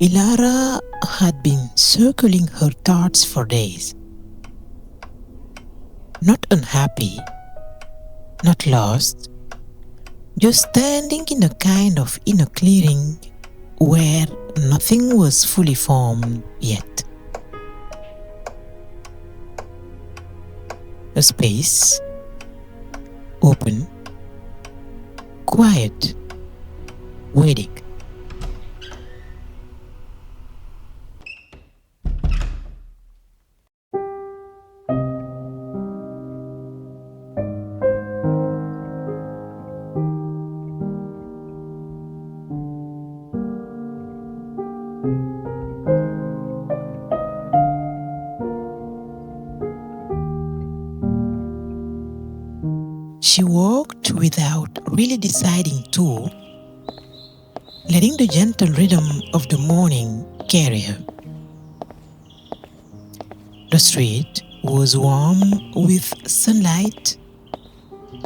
Elara had been circling her thoughts for days. Not unhappy, not lost, just standing in a kind of inner clearing where nothing was fully formed yet. A space, open, quiet, waiting. She walked without really deciding to, letting the gentle rhythm of the morning carry her. The street was warm with sunlight,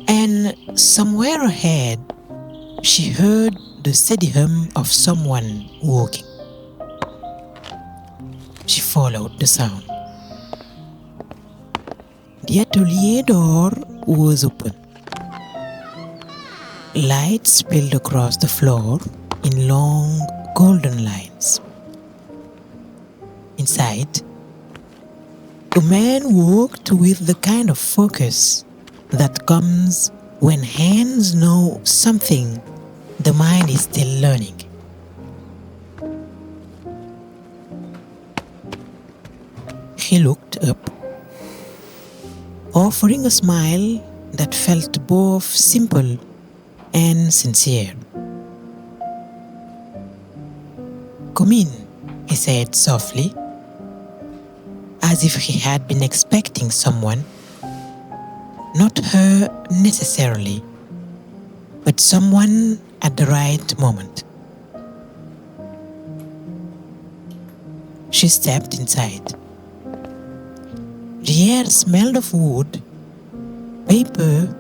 and somewhere ahead she heard the steady hum of someone walking. She followed the sound. The atelier door was open. Light spilled across the floor in long golden lines. Inside, a man walked with the kind of focus that comes when hands know something the mind is still learning. He looked up, offering a smile that felt both simple and sincere. "Come in," he said softly, as if he had been expecting someone, not her necessarily, but someone at the right moment. She stepped inside. The air smelled of wood, paper,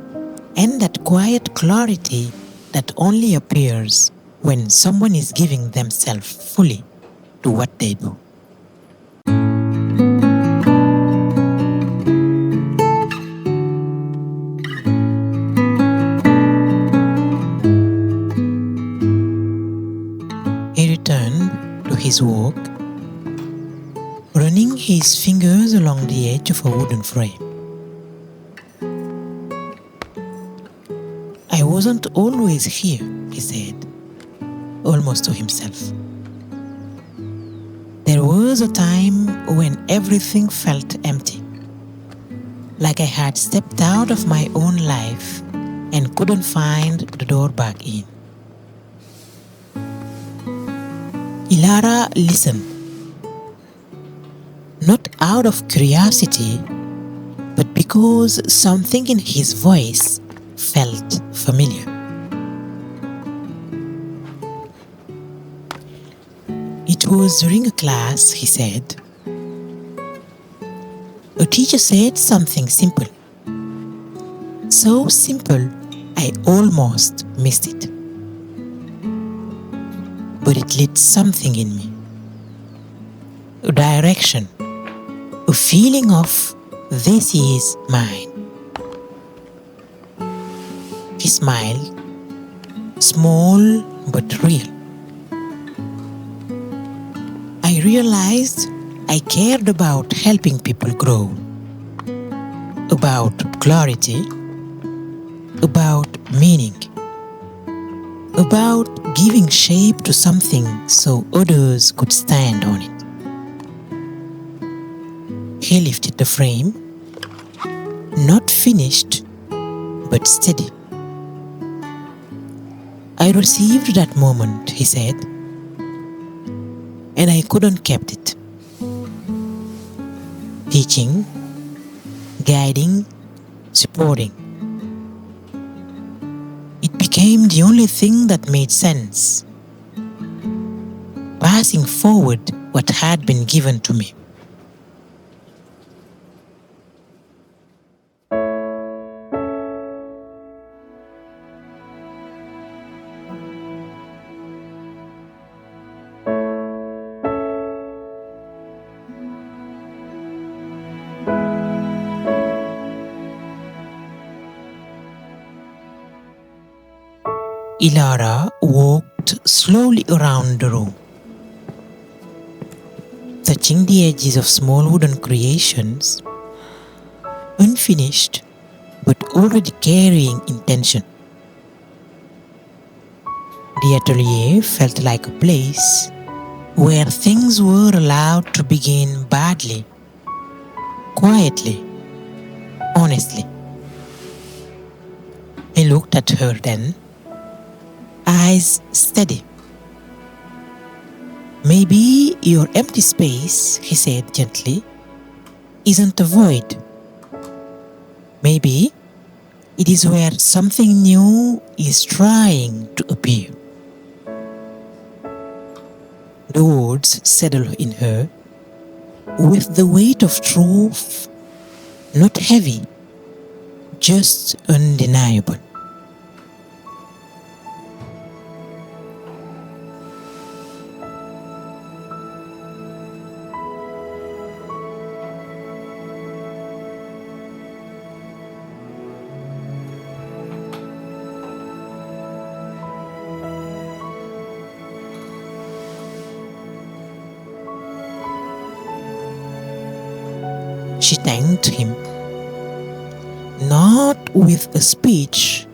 and that quiet clarity that only appears when someone is giving themselves fully to what they do. He returned to his walk, running his fingers along the edge of a wooden frame. "I wasn't always here," he said, almost to himself. "There was a time when everything felt empty, like I had stepped out of my own life and couldn't find the door back in." Elara listened, not out of curiosity, but because something in his voice felt familiar. "It was during a class," he said. "A teacher said something simple. So simple, I almost missed it. But it lit something in me. A direction, a feeling of this is mine." He smiled, small but real. "I realized I cared about helping people grow, about clarity, about meaning. about giving shape to something so others could stand on it. He lifted the frame, not finished, but steady. I received that moment, he said, and I couldn't keep it. Teaching, guiding, supporting. It became the only thing that made sense, passing forward what had been given to me. Elara walked slowly around the room, touching the edges of small wooden creations, unfinished but already carrying intention. The atelier felt like a place where things were allowed to begin badly, quietly, honestly. I looked at her then, eyes steady. Maybe your empty space, he said gently, isn't a void. Maybe it is where something new is trying to appear. The words settled in her with the weight of truth, not heavy, just undeniable. She thanked him, not with a speech,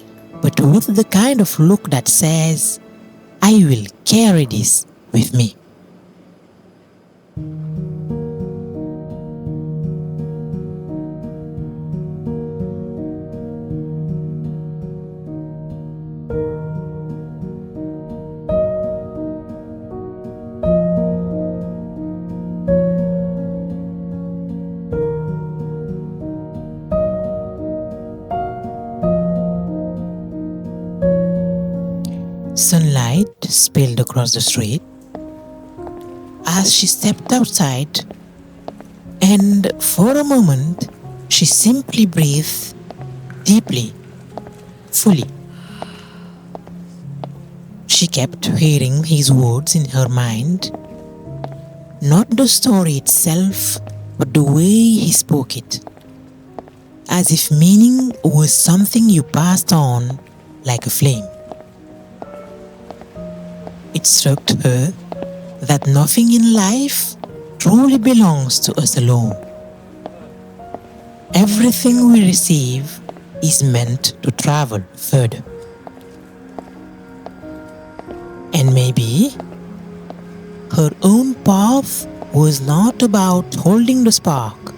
but with the kind of look that says, I will carry this with me. Sunlight spilled across the street as she stepped outside, and for a moment she simply breathed deeply, fully. She kept hearing his words in her mind, not the story itself, but the way he spoke it, as if meaning was something you passed on like a flame. It struck her that nothing in life truly belongs to us alone. Everything we receive is meant to travel further. And maybe her own path was not about holding the spark,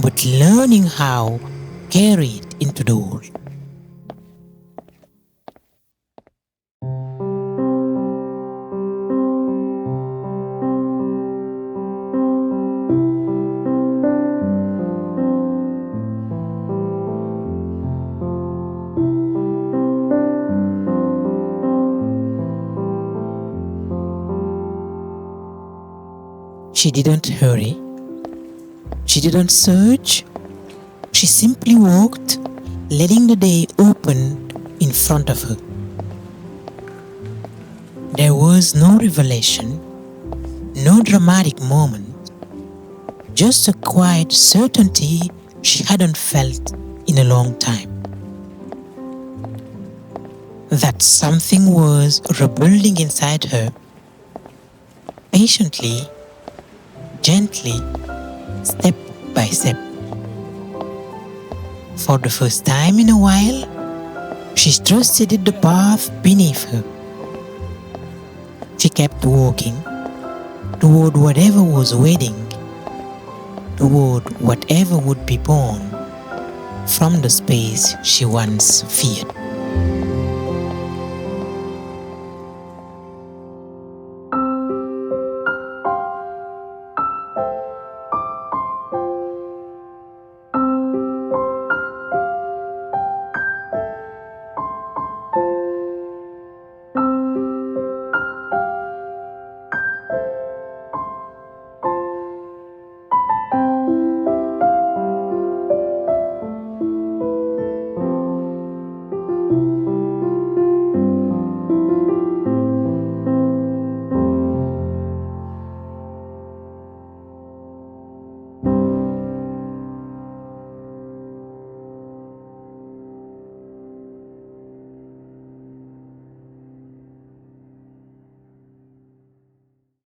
but learning how to carry it into the world. She didn't hurry. She didn't search. She simply walked, letting the day open in front of her. There was no revelation, no dramatic moment, just a quiet certainty she hadn't felt in a long time. That something was rebuilding inside her, patiently, gently, step by step. For the first time in a while, She trusted the path beneath her. She kept walking toward whatever was waiting, toward whatever would be born from the space she once feared.